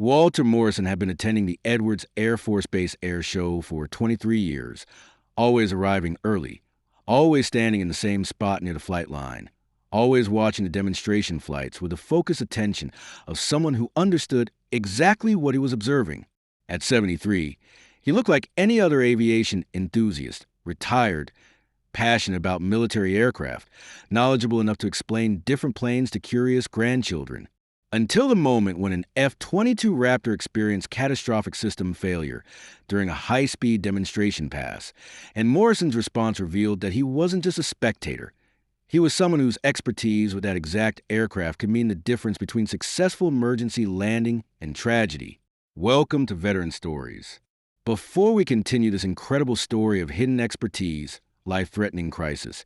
Walter Morrison had been attending the Edwards Air Force Base Air Show for 23 years, always arriving early, always standing in the same spot near the flight line, always watching the demonstration flights with the focused attention of someone who understood exactly what he was observing. At 73, he looked like any other aviation enthusiast, retired, passionate about military aircraft, knowledgeable enough to explain different planes to curious grandchildren. Until the moment when an F-22 Raptor experienced catastrophic system failure during a high-speed demonstration pass, and Morrison's response revealed that he wasn't just a spectator. He was someone whose expertise with that exact aircraft could mean the difference between successful emergency landing and tragedy. Welcome to Veteran Stories. Before we continue this incredible story of hidden expertise, life-threatening crisis,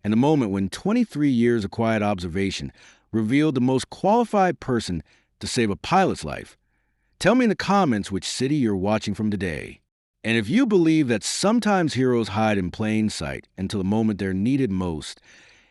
and the moment when 23 years of quiet observation revealed the most qualified person to save a pilot's life, tell me in the comments which city you're watching from today. And if you believe that sometimes heroes hide in plain sight until the moment they're needed most,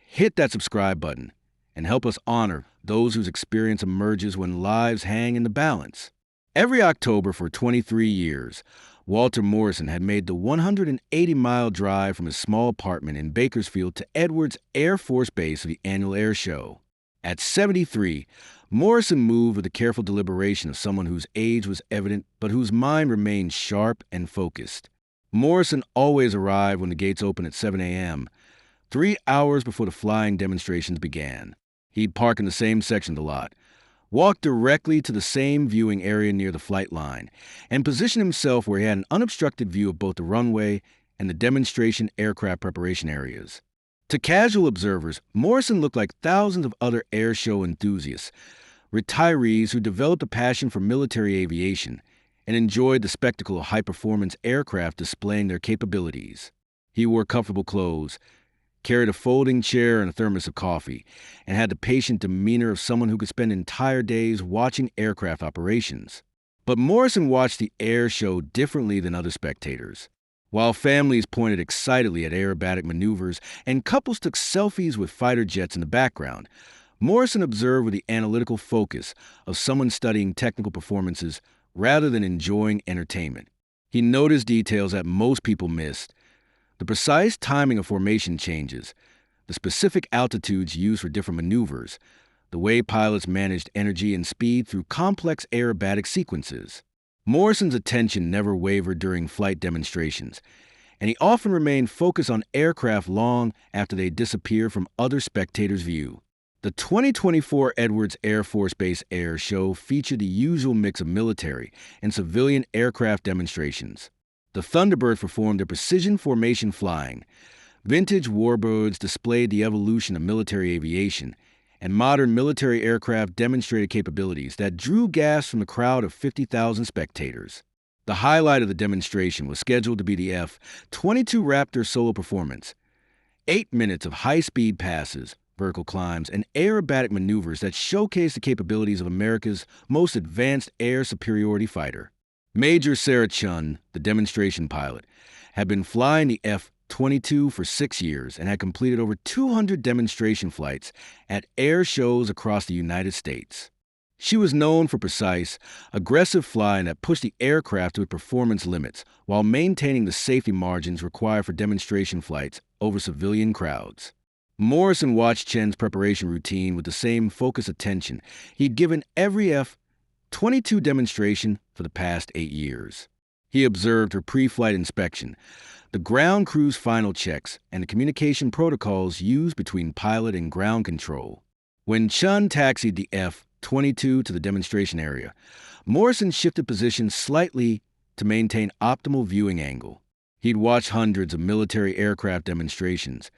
hit that subscribe button and help us honor those whose experience emerges when lives hang in the balance. Every October for 23 years, Walter Morrison had made the 180-mile drive from his small apartment in Bakersfield to Edwards Air Force Base for the annual air show. At 73, Morrison moved with the careful deliberation of someone whose age was evident but whose mind remained sharp and focused. Morrison always arrived when the gates opened at 7 a.m., 3 hours before the flying demonstrations began. He'd park in the same section of the lot, walk directly to the same viewing area near the flight line, and position himself where he had an unobstructed view of both the runway and the demonstration aircraft preparation areas. To casual observers, Morrison looked like thousands of other air show enthusiasts, retirees who developed a passion for military aviation and enjoyed the spectacle of high-performance aircraft displaying their capabilities. He wore comfortable clothes, carried a folding chair and a thermos of coffee, and had the patient demeanor of someone who could spend entire days watching aircraft operations. But Morrison watched the air show differently than other spectators. While families pointed excitedly at aerobatic maneuvers and couples took selfies with fighter jets in the background, Morrison observed with the analytical focus of someone studying technical performances rather than enjoying entertainment. He noticed details that most people missed: the precise timing of formation changes, the specific altitudes used for different maneuvers, the way pilots managed energy and speed through complex aerobatic sequences. Morrison's attention never wavered during flight demonstrations, and he often remained focused on aircraft long after they disappeared from other spectators' view. The 2024 Edwards Air Force Base Air Show featured the usual mix of military and civilian aircraft demonstrations. The Thunderbirds performed their precision formation flying. Vintage warbirds displayed the evolution of military aviation, and modern military aircraft demonstrated capabilities that drew gasps from the crowd of 50,000 spectators. The highlight of the demonstration was scheduled to be the F-22 Raptor solo performance. 8 minutes of high-speed passes, vertical climbs, and aerobatic maneuvers that showcased the capabilities of America's most advanced air superiority fighter. Major Sarah Chen, the demonstration pilot, had been flying the F-22 for 6 years and had completed over 200 demonstration flights at air shows across the United States. She was known for precise, aggressive flying that pushed the aircraft to its performance limits while maintaining the safety margins required for demonstration flights over civilian crowds. Morrison watched Chen's preparation routine with the same focused attention he'd given every F-22 demonstration for the past 8 years. He observed her pre-flight inspection, the ground crew's final checks, and the communication protocols used between pilot and ground control. When Chen taxied the F-22 to the demonstration area, Morrison shifted position slightly to maintain optimal viewing angle. He'd watched hundreds of military aircraft demonstrations,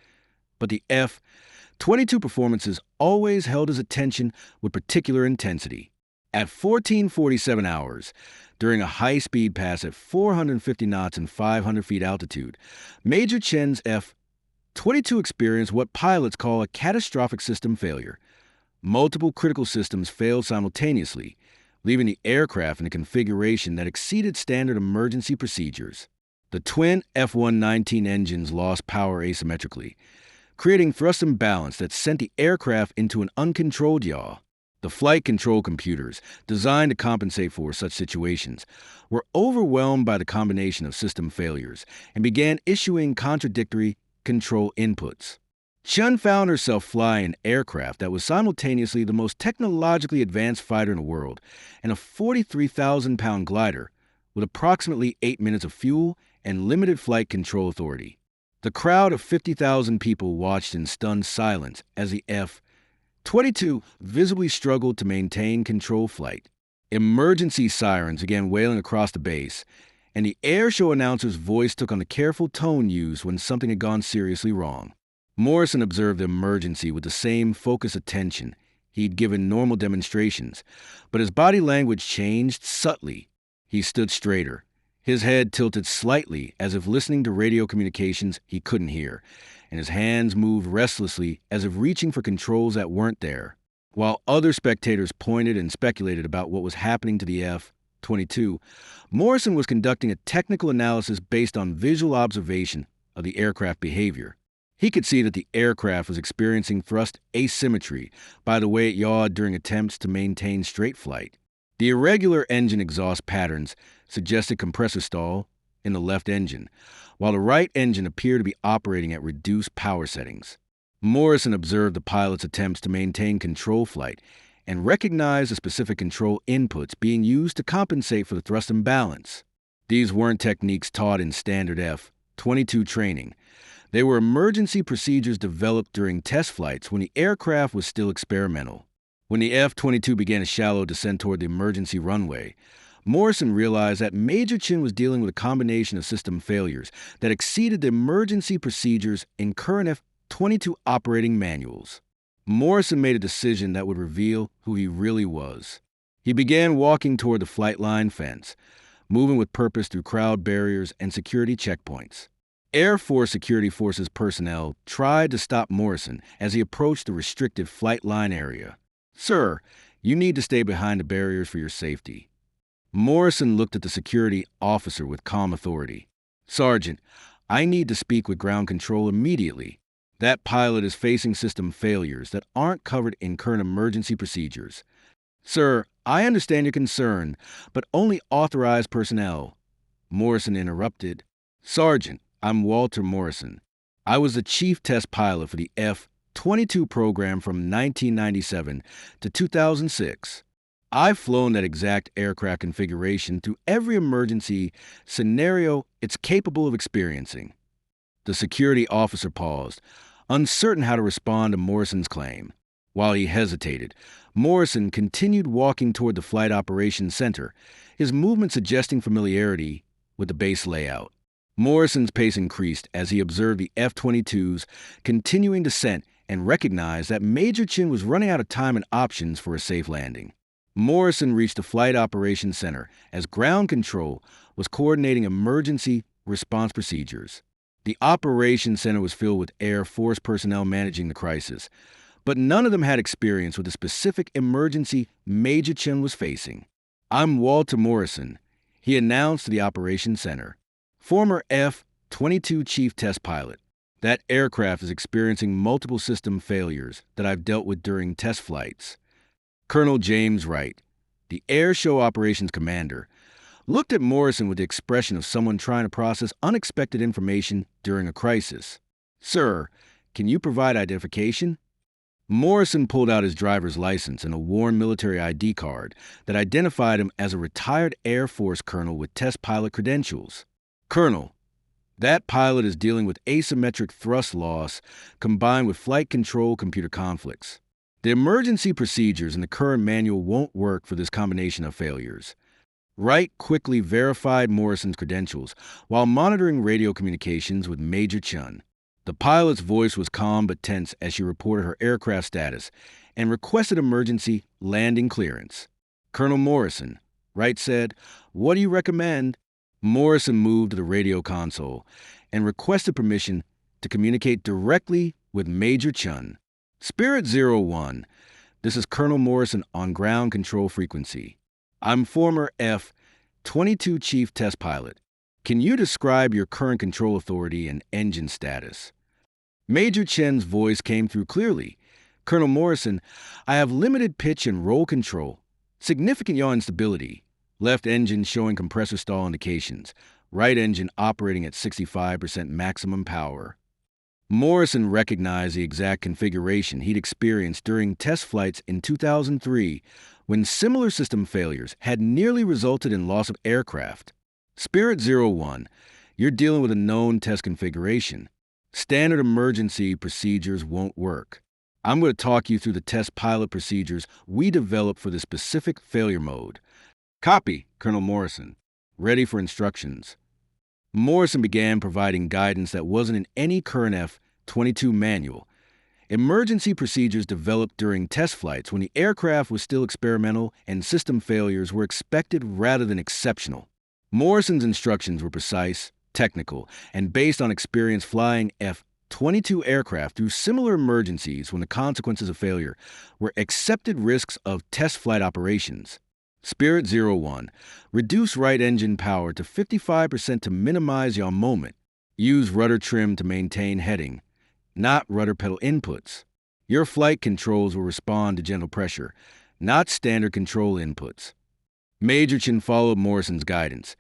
but the F-22 performances always held his attention with particular intensity. At 14:47 hours, during a high-speed pass at 450 knots and 500 feet altitude, Major Chen's F-22 experienced what pilots call a catastrophic system failure. Multiple critical systems failed simultaneously, leaving the aircraft in a configuration that exceeded standard emergency procedures. The twin F-119 engines lost power asymmetrically, creating thrust imbalance that sent the aircraft into an uncontrolled yaw. The flight control computers, designed to compensate for such situations, were overwhelmed by the combination of system failures and began issuing contradictory control inputs. Chen found herself flying an aircraft that was simultaneously the most technologically advanced fighter in the world and a 43,000-pound glider with approximately 8 minutes of fuel and limited flight control authority. The crowd of 50,000 people watched in stunned silence as the F-22 visibly struggled to maintain control flight. Emergency sirens began wailing across the base, and the airshow announcer's voice took on the careful tone used when something had gone seriously wrong. Morrison observed the emergency with the same focused attention he'd given normal demonstrations, but his body language changed subtly. He stood straighter, his head tilted slightly as if listening to radio communications he couldn't hear, and his hands moved restlessly as if reaching for controls that weren't there. While other spectators pointed and speculated about what was happening to the F-22, Morrison was conducting a technical analysis based on visual observation of the aircraft behavior. He could see that the aircraft was experiencing thrust asymmetry by the way it yawed during attempts to maintain straight flight. The irregular engine exhaust patterns suggested compressor stall in the left engine, while the right engine appeared to be operating at reduced power settings. Morrison observed the pilot's attempts to maintain control flight and recognized the specific control inputs being used to compensate for the thrust imbalance. These weren't techniques taught in standard F-22 training. They were emergency procedures developed during test flights when the aircraft was still experimental. When the F-22 began a shallow descent toward the emergency runway, Morrison realized that Major Chen was dealing with a combination of system failures that exceeded the emergency procedures in current F-22 operating manuals. Morrison made a decision that would reveal who he really was. He began walking toward the flight line fence, moving with purpose through crowd barriers and security checkpoints. Air Force Security Forces personnel tried to stop Morrison as he approached the restricted flight line area. "Sir, you need to stay behind the barriers for your safety." Morrison looked at the security officer with calm authority. "Sergeant, I need to speak with ground control immediately. That pilot is facing system failures that aren't covered in current emergency procedures." "Sir, I understand your concern, but only authorized personnel." Morrison interrupted. "Sergeant, I'm Walter Morrison. I was the chief test pilot for the F-22 program from 1997 to 2006. I've flown that exact aircraft configuration through every emergency scenario it's capable of experiencing." The security officer paused, uncertain how to respond to Morrison's claim. While he hesitated, Morrison continued walking toward the Flight Operations Center, his movement suggesting familiarity with the base layout. Morrison's pace increased as he observed the F-22's continuing descent and recognized that Major Chen was running out of time and options for a safe landing. Morrison reached the Flight Operations Center as ground control was coordinating emergency response procedures. The Operations Center was filled with Air Force personnel managing the crisis, but none of them had experience with the specific emergency Major Chen was facing. "I'm Walter Morrison," he announced to the Operations Center. "Former F-22 chief test pilot. That aircraft is experiencing multiple system failures that I've dealt with during test flights." Colonel James Wright, the air show operations commander, looked at Morrison with the expression of someone trying to process unexpected information during a crisis. "Sir, can you provide identification?" Morrison pulled out his driver's license and a worn military ID card that identified him as a retired Air Force colonel with test pilot credentials. "Colonel, that pilot is dealing with asymmetric thrust loss combined with flight control computer conflicts. The emergency procedures in the current manual won't work for this combination of failures." Wright quickly verified Morrison's credentials while monitoring radio communications with Major Chen. The pilot's voice was calm but tense as she reported her aircraft status and requested emergency landing clearance. "Colonel Morrison," Wright said, "what do you recommend?" Morrison moved to the radio console and requested permission to communicate directly with Major Chen. "Spirit 01, this is Colonel Morrison on ground control frequency. I'm former F-22 chief test pilot. Can you describe your current control authority and engine status?" Major Chen's voice came through clearly, Colonel Morrison, I have limited pitch and roll control, significant yaw instability, left engine showing compressor stall indications, right engine operating at 65% maximum power. Morrison recognized the exact configuration he'd experienced during test flights in 2003 when similar system failures had nearly resulted in loss of aircraft. Spirit 01, you're dealing with a known test configuration. Standard emergency procedures won't work. I'm going to talk you through the test pilot procedures we developed for the specific failure mode. Copy, Colonel Morrison. Ready for instructions. Morrison began providing guidance that wasn't in any current F-22 manual. Emergency procedures developed during test flights when the aircraft was still experimental and system failures were expected rather than exceptional. Morrison's instructions were precise, technical, and based on experience flying F-22 aircraft through similar emergencies when the consequences of failure were accepted risks of test flight operations. Spirit 01, reduce right engine power to 55% to minimize yaw moment. Use rudder trim to maintain heading, not rudder pedal inputs. Your flight controls will respond to gentle pressure, not standard control inputs. Major Chen followed Morrison's guidance,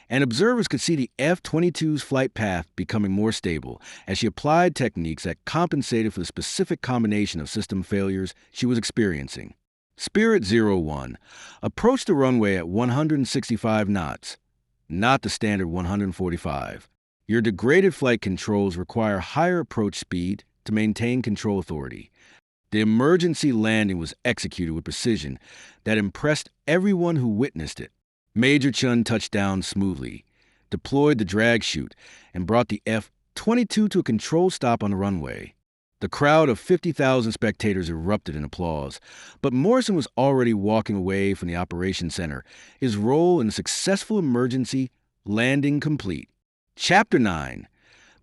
and observers could see the F-22's flight path becoming more stable as she applied techniques that compensated for the specific combination of system failures she was experiencing. Spirit 01, approach the runway at 165 knots, not the standard 145. Your degraded flight controls require higher approach speed to maintain control authority. The emergency landing was executed with precision that impressed everyone who witnessed it. Major Chen touched down smoothly, deployed the drag chute, and brought the F-22 to a controlled stop on the runway. The crowd of 50,000 spectators erupted in applause, but Morrison was already walking away from the operations center, his role in the successful emergency landing complete. Chapter 9.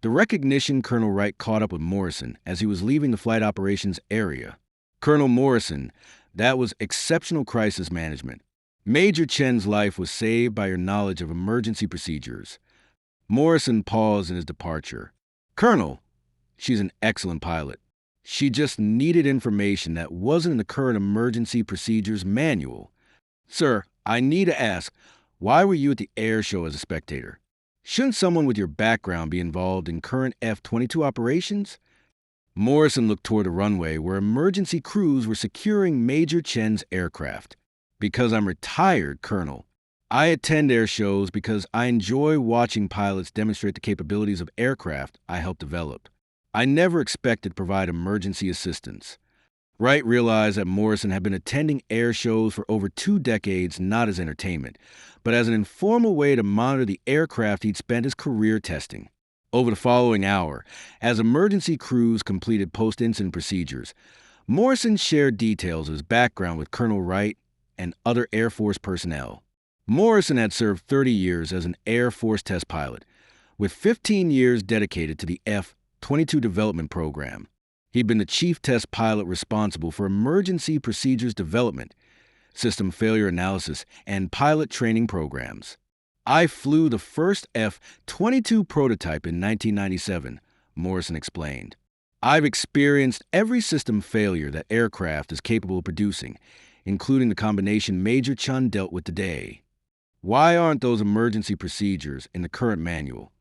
The recognition Colonel Wright caught up with Morrison as he was leaving the flight operations area. Colonel Morrison, that was exceptional crisis management. Major Chen's life was saved by your knowledge of emergency procedures. Morrison paused in his departure. Colonel, she's an excellent pilot. She just needed information that wasn't in the current emergency procedures manual. Sir, I need to ask, why were you at the air show as a spectator? Shouldn't someone with your background be involved in current F-22 operations? Morrison looked toward the runway where emergency crews were securing Major Chen's aircraft. Because I'm retired, Colonel. I attend air shows because I enjoy watching pilots demonstrate the capabilities of aircraft I helped develop. I never expected to provide emergency assistance. Wright realized that Morrison had been attending air shows for over 2 decades not as entertainment, but as an informal way to monitor the aircraft he'd spent his career testing. Over the following hour, as emergency crews completed post-incident procedures, Morrison shared details of his background with Colonel Wright and other Air Force personnel. Morrison had served 30 years as an Air Force test pilot, with 15 years dedicated to the F-22 development program. He'd been the chief test pilot responsible for emergency procedures development, system failure analysis, and pilot training programs. I flew the first F-22 prototype in 1997, Morrison explained. I've experienced every system failure that aircraft is capable of producing, including the combination Major Chen dealt with today. Why aren't those emergency procedures in the current manual?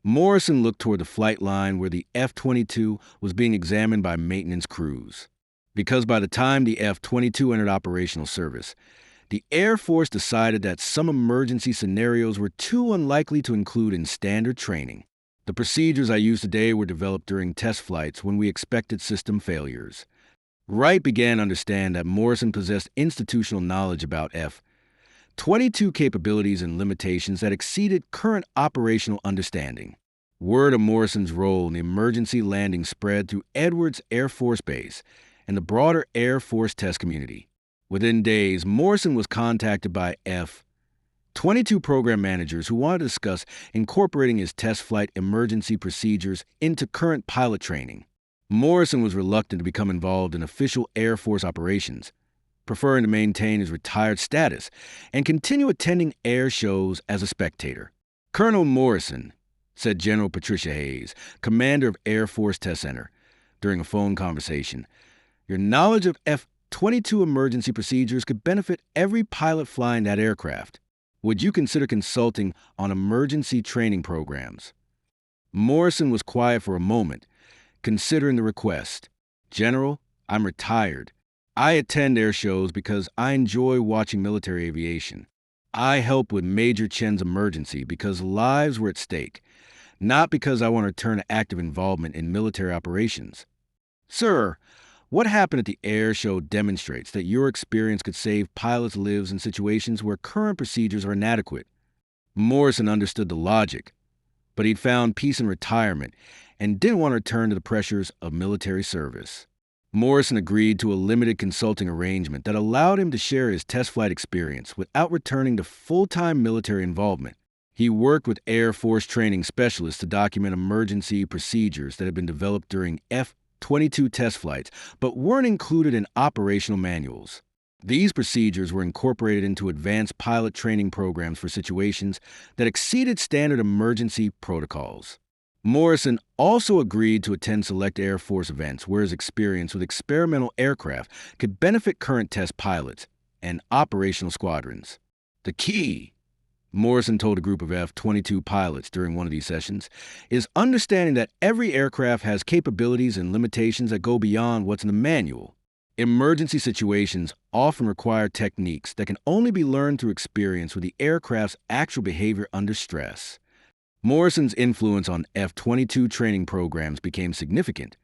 Morrison looked toward the flight line where the F-22 was being examined by maintenance crews. Because by the time the F-22 entered operational service, the Air Force decided that some emergency scenarios were too unlikely to include in standard training. The procedures I use today were developed during test flights when we expected system failures. Wright began to understand that Morrison possessed institutional knowledge about F-22 capabilities and limitations that exceeded current operational understanding. Word of Morrison's role in the emergency landing spread through Edwards Air Force Base and the broader Air Force test community. Within days, Morrison was contacted by F-22 program managers who wanted to discuss incorporating his test flight emergency procedures into current pilot training. Morrison was reluctant to become involved in official Air Force operations, preferring to maintain his retired status and continue attending air shows as a spectator. Colonel Morrison, said General Patricia Hayes, commander of Air Force Test Center, during a phone conversation, Your knowledge of F-22 emergency procedures could benefit every pilot flying that aircraft. Would you consider consulting on emergency training programs? Morrison was quiet for a moment, considering the request. General, I'm retired. I attend air shows because I enjoy watching military aviation. I helped with Major Chen's emergency because lives were at stake, not because I want to return to active involvement in military operations. Sir, what happened at the air show demonstrates that your experience could save pilots' lives in situations where current procedures are inadequate. Morrison understood the logic, but he'd found peace in retirement and didn't want to return to the pressures of military service. Morrison agreed to a limited consulting arrangement that allowed him to share his test flight experience without returning to full-time military involvement. He worked with Air Force training specialists to document emergency procedures that had been developed during F-22 test flights but weren't included in operational manuals. These procedures were incorporated into advanced pilot training programs for situations that exceeded standard emergency protocols. Morrison also agreed to attend select Air Force events where his experience with experimental aircraft could benefit current test pilots and operational squadrons. The key, Morrison told a group of F-22 pilots during one of these sessions, is understanding that every aircraft has capabilities and limitations that go beyond what's in the manual. Emergency situations often require techniques that can only be learned through experience with the aircraft's actual behavior under stress. Morrison's influence on F-22 training programs became significant,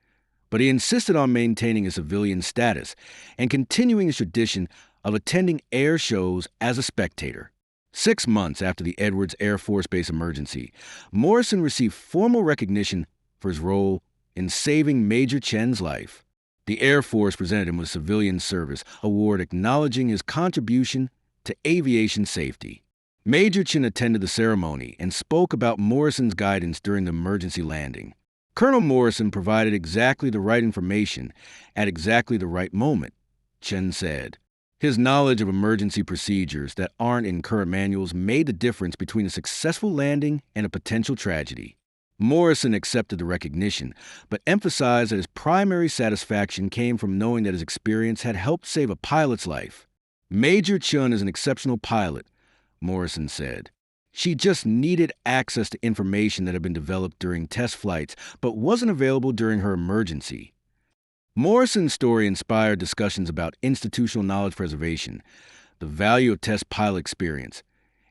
but he insisted on maintaining a civilian status and continuing his tradition of attending air shows as a spectator. 6 months after the Edwards Air Force Base emergency, Morrison received formal recognition for his role in saving Major Chen's life. The Air Force presented him with a Civilian Service Award acknowledging his contribution to aviation safety. Major Chen attended the ceremony and spoke about Morrison's guidance during the emergency landing. Colonel Morrison provided exactly the right information at exactly the right moment, Chen said. His knowledge of emergency procedures that aren't in current manuals made the difference between a successful landing and a potential tragedy. Morrison accepted the recognition, but emphasized that his primary satisfaction came from knowing that his experience had helped save a pilot's life. Major Chen is an exceptional pilot, Morrison said. She just needed access to information that had been developed during test flights but wasn't available during her emergency. Morrison's story inspired discussions about institutional knowledge preservation, the value of test pilot experience,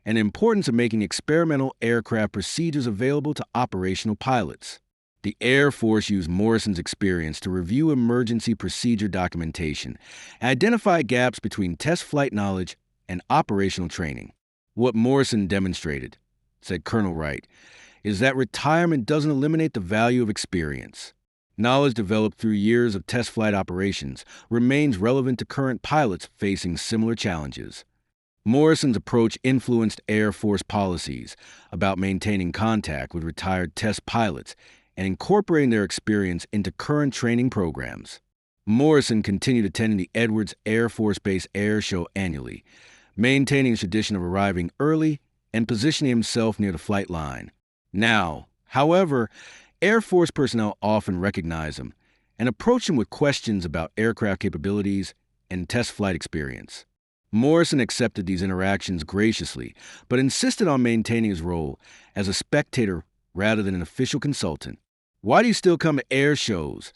and the importance of making experimental aircraft procedures available to operational pilots. The Air Force used Morrison's experience to review emergency procedure documentation and identify gaps between test flight knowledge and operational training. What Morrison demonstrated, said Colonel Wright, is that retirement doesn't eliminate the value of experience. Knowledge developed through years of test flight operations remains relevant to current pilots facing similar challenges. Morrison's approach influenced Air Force policies about maintaining contact with retired test pilots and incorporating their experience into current training programs. Morrison continued attending the Edwards Air Force Base Air Show annually, maintaining a tradition of arriving early and positioning himself near the flight line. Now, however, Air Force personnel often recognize him and approach him with questions about aircraft capabilities and test flight experience. Morrison accepted these interactions graciously, but insisted on maintaining his role as a spectator rather than an official consultant. "Why do you still come to air shows?"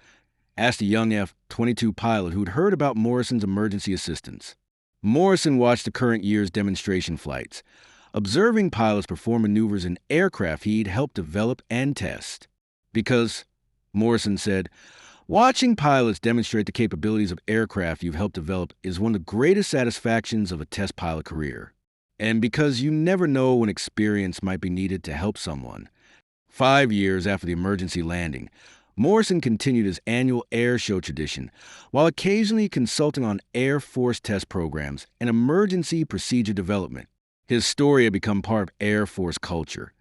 asked a young F-22 pilot who'd heard about Morrison's emergency assistance. Morrison watched the current year's demonstration flights, observing pilots perform maneuvers in aircraft he'd helped develop and test. "Because," Morrison said, "watching pilots demonstrate the capabilities of aircraft you've helped develop is one of the greatest satisfactions of a test pilot career. And because you never know when experience might be needed to help someone." 5 years after the emergency landing, Morrison continued his annual air show tradition while occasionally consulting on Air Force test programs and emergency procedure development. His story had become part of Air Force culture,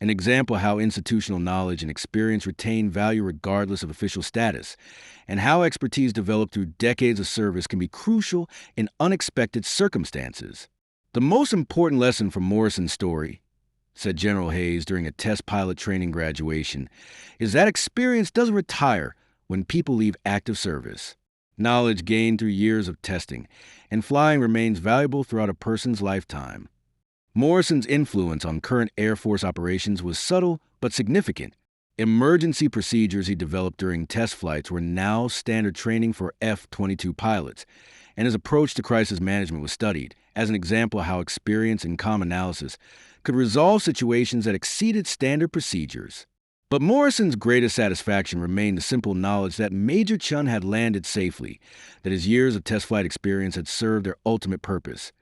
an example of how institutional knowledge and experience retain value regardless of official status, and how expertise developed through decades of service can be crucial in unexpected circumstances. "The most important lesson from Morrison's story," said General Hayes during a test pilot training graduation, "is that experience doesn't retire when people leave active service. knowledge gained through years of testing, and flying remains valuable throughout a person's lifetime. Morrison's influence on current Air Force operations was subtle but significant. Emergency procedures he developed during test flights were now standard training for F-22 pilots, and his approach to crisis management was studied as an example of how experience and calm analysis could resolve situations that exceeded standard procedures. But Morrison's greatest satisfaction remained the simple knowledge that Major Chen had landed safely, that his years of test flight experience had served their ultimate purpose,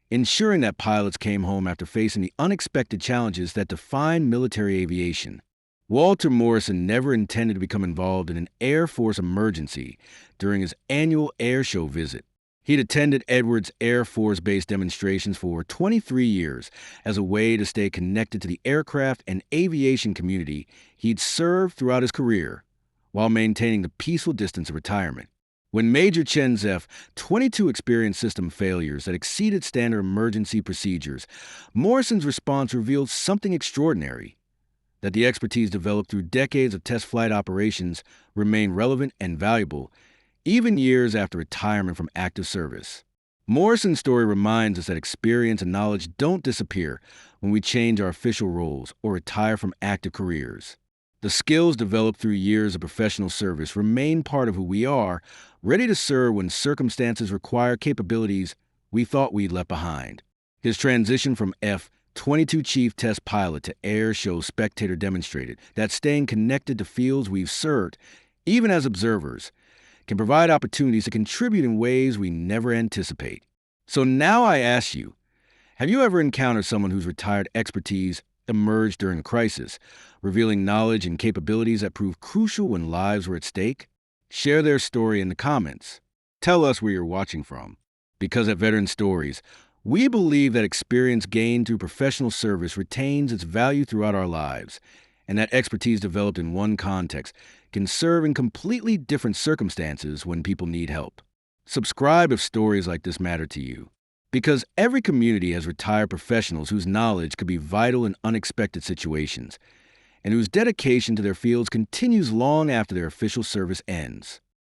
ensuring that pilots came home after facing the unexpected challenges that define military aviation. Walter Morrison never intended to become involved in an Air Force emergency during his annual air show visit. He'd attended Edwards Air Force Base demonstrations for 23 years as a way to stay connected to the aircraft and aviation community he'd served throughout his career, while maintaining the peaceful distance of retirement. When Major Chen's F-22 experienced system failures that exceeded standard emergency procedures, Morrison's response revealed something extraordinary: that the expertise developed through decades of test flight operations remained relevant and valuable, even years after retirement from active service. Morrison's story reminds us that experience and knowledge don't disappear when we change our official roles or retire from active careers. The skills developed through years of professional service remain part of who we are, ready to serve when circumstances require capabilities we thought we'd left behind. His transition from F-22 chief test pilot to air show spectator demonstrated that staying connected to fields we've served, even as observers, can provide opportunities to contribute in ways we never anticipate. So now I ask you, have you ever encountered someone whose retired expertise emerged during a crisis, revealing knowledge and capabilities that proved crucial when lives were at stake? Share their story in the comments. Tell us where you're watching from. Because at Veteran Stories, we believe that experience gained through professional service retains its value throughout our lives, and that expertise developed in one context can serve in completely different circumstances when people need help. Subscribe if stories like this matter to you, because every community has retired professionals whose knowledge could be vital in unexpected situations, and whose dedication to their fields continues long after their official service ends.